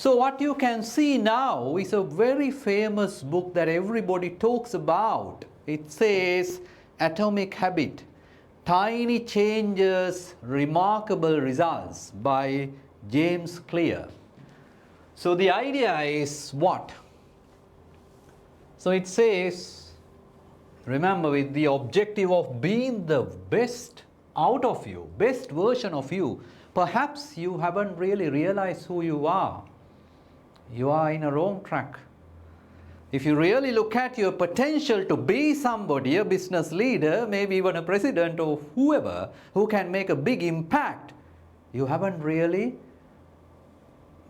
So what you can see now is a very famous book that everybody talks about. It says Atomic Habit, Tiny Changes, Remarkable Results by James Clear. So the idea is what? So it says, remember, with the objective of being the best out of you, best version of you, perhaps you haven't really realized who you are. You are in a wrong track. If you really look at your potential to be somebody, a business leader, maybe even a president or whoever, who can make a big impact, you haven't really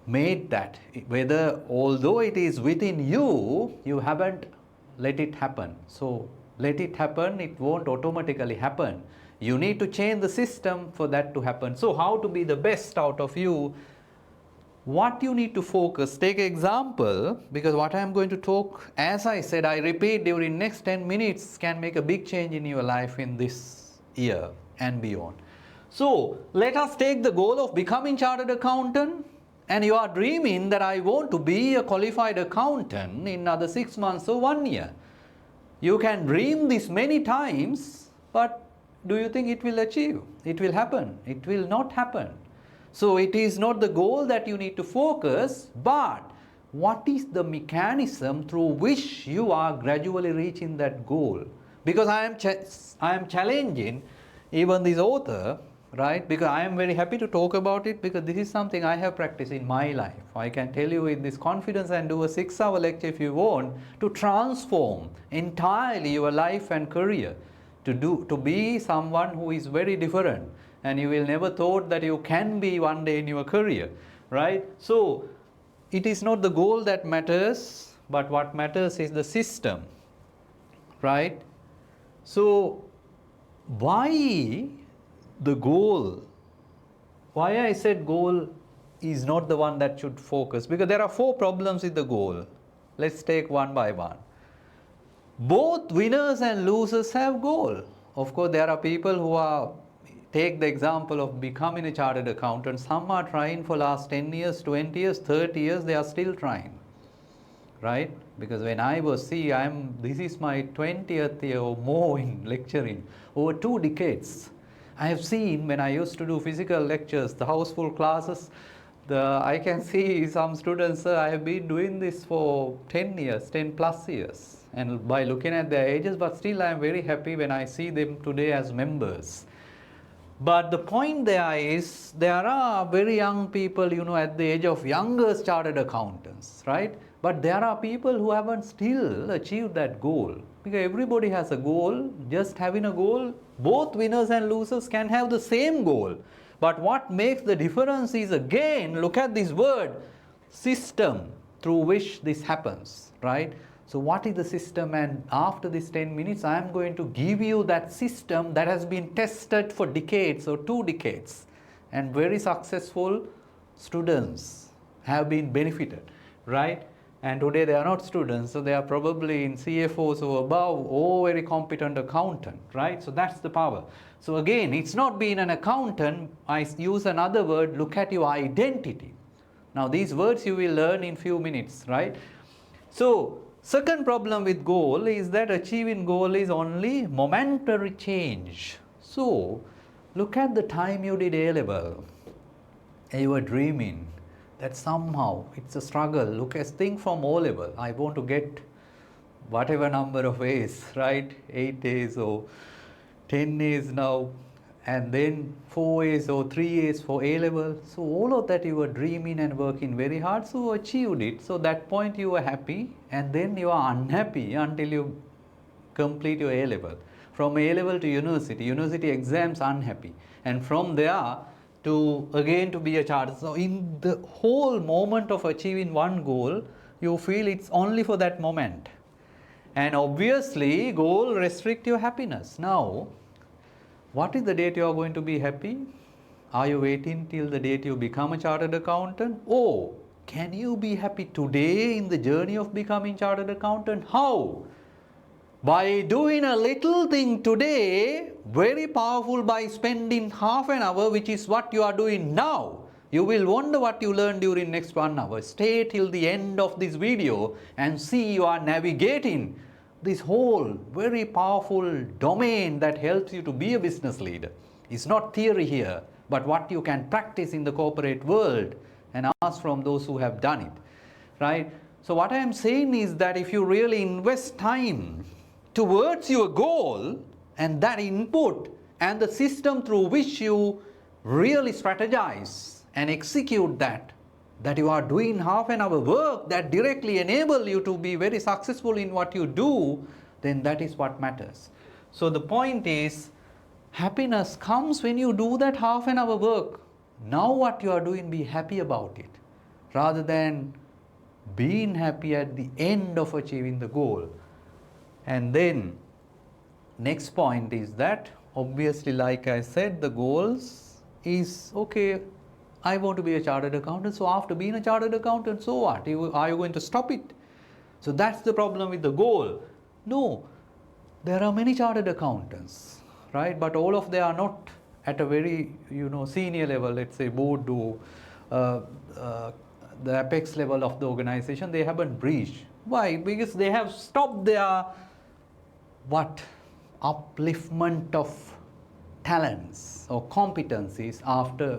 made that. Whether, although it is within you, you haven't let it happen. So let it happen, it won't automatically happen. You need to change the system for that to happen. So how to be the best out of you? What you need to focus, take an example, because what I am going to talk, as I said, I repeat, during next 10 minutes can make a big change in your life in this year and beyond. So let us take the goal of becoming chartered accountant, and you are dreaming that I want to be a qualified accountant in another 6 months or 1 year. You can dream this many times, but do you think it will achieve? It will happen? It will not happen. So it is not the goal that you need to focus, but what is the mechanism through which you are gradually reaching that goal? Because I am challenging even this author, right? Because I am very happy to talk about it, because this is something I have practiced in my life. I can tell you with this confidence and do a 6-hour lecture if you want, to transform entirely your life and career, to be someone who is very different. And you will never thought that you can be one day in your career, right? So it is not the goal that matters, but what matters is the system, right? So why the goal? Why I said goal is not the one that should focus? Because there are 4 problems with the goal. Let's take one by one. Both winners and losers have goal. Of course, there are people who are, take the example of becoming a chartered accountant. Some are trying for last 10 years, 20 years, 30 years, they are still trying, right? Because when I was, this is my 20th year or more in lecturing, over 2 decades. I have seen, when I used to do physical lectures, the houseful classes, I can see some students, I have been doing this for 10 years, 10 plus years. And by looking at their ages, but still I am very happy when I see them today as members. But the point there is, there are very young people, at the age of youngest chartered accountants, right? But there are people who haven't still achieved that goal. Because everybody has a goal. Just having a goal, both winners and losers can have the same goal. But what makes the difference is, again, look at this word, system through which this happens, right? So what is the system? And after this 10 minutes, I am going to give you that system that has been tested for decades or 2 decades. And very successful students have been benefited, right? And today they are not students, so they are probably in CFOs or above, or very competent accountant, right? So that's the power. So again, it's not being an accountant. I use another word, look at your identity. Now these words you will learn in few minutes, right? So second problem with goal is that achieving goal is only momentary change. So look at the time you did A-level and you were dreaming that somehow it's a struggle. Think from O-level. I want to get whatever number of A's, right? 8 A's or 10 A's now, and then 4 A's or 3 A's for A-level. So all of that you were dreaming and working very hard, so achieved it. So that point you were happy, and then you are unhappy until you complete your A-level. From A-level to university exams unhappy. And from there to again to be a chartered. So in the whole moment of achieving one goal, you feel it's only for that moment. And obviously goal restrict your happiness. Now, what is the date you are going to be happy? Are you waiting till the date you become a chartered accountant? Or can you be happy today in the journey of becoming chartered accountant? How? By doing a little thing today, very powerful, by spending half an hour, which is what you are doing now. You will wonder what you learned during next 1 hour. Stay till the end of this video and see you are navigating this whole very powerful domain that helps you to be a business leader. It's not theory here, but what you can practice in the corporate world and ask from those who have done it, right? So what I am saying is that if you really invest time towards your goal and that input and the system through which you really strategize and execute that you are doing half an hour work that directly enable you to be very successful in what you do, then that is what matters. So the point is, happiness comes when you do that half an hour work. Now what you are doing, be happy about it, rather than being happy at the end of achieving the goal. And then next point is that, obviously, like I said, the goals is, okay, I want to be a chartered accountant, so after being a chartered accountant, so what? Are you going to stop it? So that's the problem with the goal. No, there are many chartered accountants, right? But all of them are not at a very, senior level, let's say board or the apex level of the organization. They haven't breached. Why? Because they have stopped their, upliftment of talents or competencies after,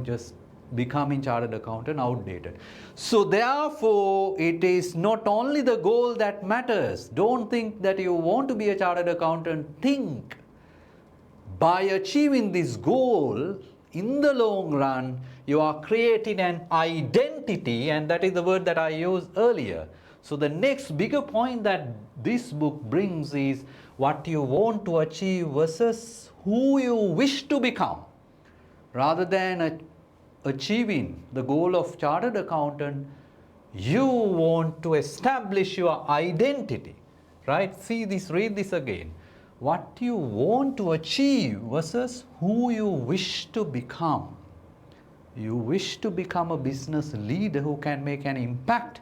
just becoming chartered accountant outdated. So therefore, it is not only the goal that matters. Don't think that you want to be a chartered accountant. Think, by achieving this goal, in the long run, you are creating an identity, and that is the word that I used earlier. So the next bigger point that this book brings is what you want to achieve versus who you wish to become. Rather than achieving the goal of chartered accountant, you want to establish your identity, right? See this, read this again. What you want to achieve versus who you wish to become. You wish to become a business leader who can make an impact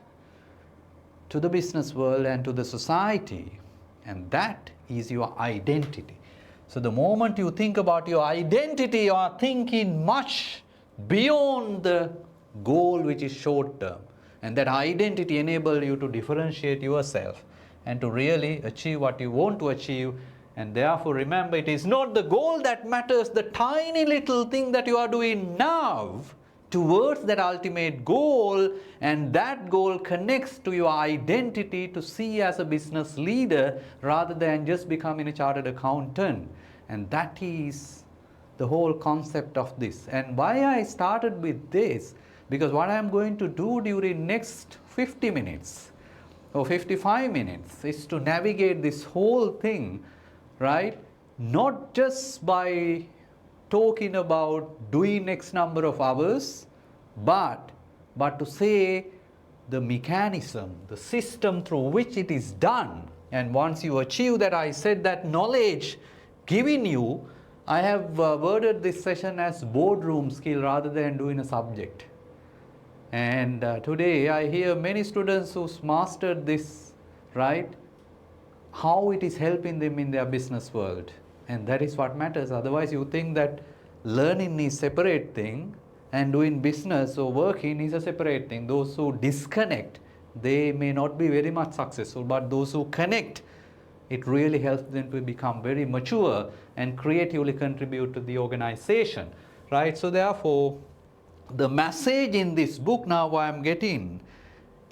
to the business world and to the society, and that is your identity. So the moment you think about your identity, you are thinking much beyond the goal, which is short term, and that identity enables you to differentiate yourself and to really achieve what you want to achieve. And therefore, remember, it is not the goal that matters, the tiny little thing that you are doing now towards that ultimate goal, and that goal connects to your identity to see as a business leader rather than just becoming a chartered accountant. And that is the whole concept of this. And why I started with this, because what I am going to do during next 50 minutes or 55 minutes is to navigate this whole thing, right? Not just by talking about doing X number of hours, but to say the mechanism, the system through which it is done. And once you achieve that, I said that knowledge given you, I have worded this session as boardroom skill rather than doing a subject. And today I hear many students who's mastered this, right? How it is helping them in their business world. And that is what matters. Otherwise, you think that learning is a separate thing and doing business or working is a separate thing. Those who disconnect, they may not be very much successful, but those who connect, it really helps them to become very mature and creatively contribute to the organization, right? So therefore, the message in this book now I am getting,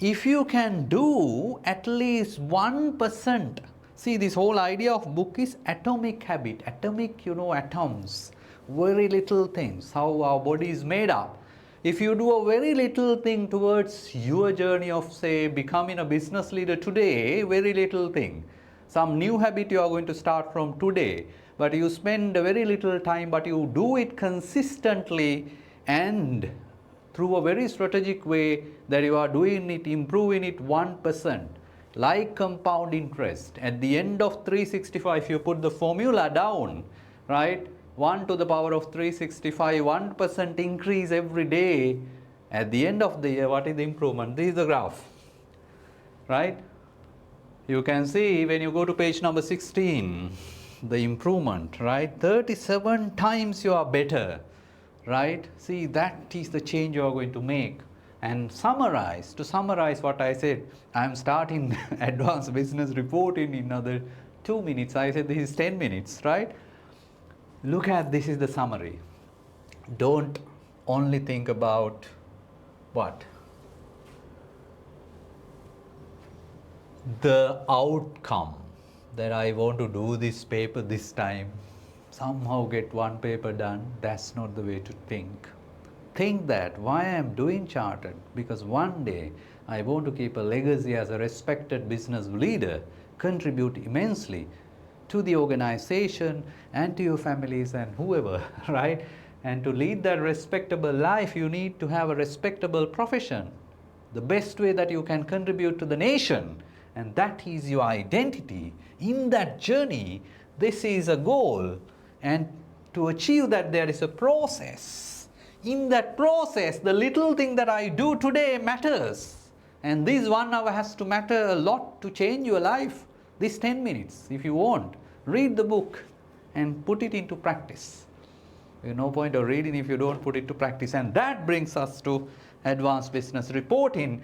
if you can do at least 1%, see, this whole idea of book is atomic habit, atomic, atoms, very little things, how our body is made up. If you do a very little thing towards your journey of, say, becoming a business leader today, very little thing, some new habit you are going to start from today, but you spend a very little time, but you do it consistently and through a very strategic way, that you are doing it, improving it 1%, like compound interest. At the end of 365, if you put the formula down, right, 1 to the power of 365, 1% increase every day. At the end of the year, what is the improvement? This is the graph, right? You can see when you go to page number 16, the improvement, right? 37 times you are better, right? See, that is the change you are going to make. And to summarize what I said, I am starting advanced business reporting in another 2 minutes. I said this is 10 minutes, right? Look at this is the summary. Don't only think about what? The outcome, that I want to do this paper this time, somehow get one paper done. That's not the way to think. Think that why I am doing chartered, because one day I want to keep a legacy as a respected business leader, contribute immensely to the organization and to your families and whoever, right? And to lead that respectable life, you need to have a respectable profession. The best way that you can contribute to the nation, and that is your identity. In that journey, this is a goal, and to achieve that, there is a process. In that process, the little thing that I do today matters, and this 1 hour has to matter a lot to change your life. This 10 minutes, if you want, read the book and put it into practice. There's no point of reading if you don't put it to practice. And that brings us to advanced business reporting.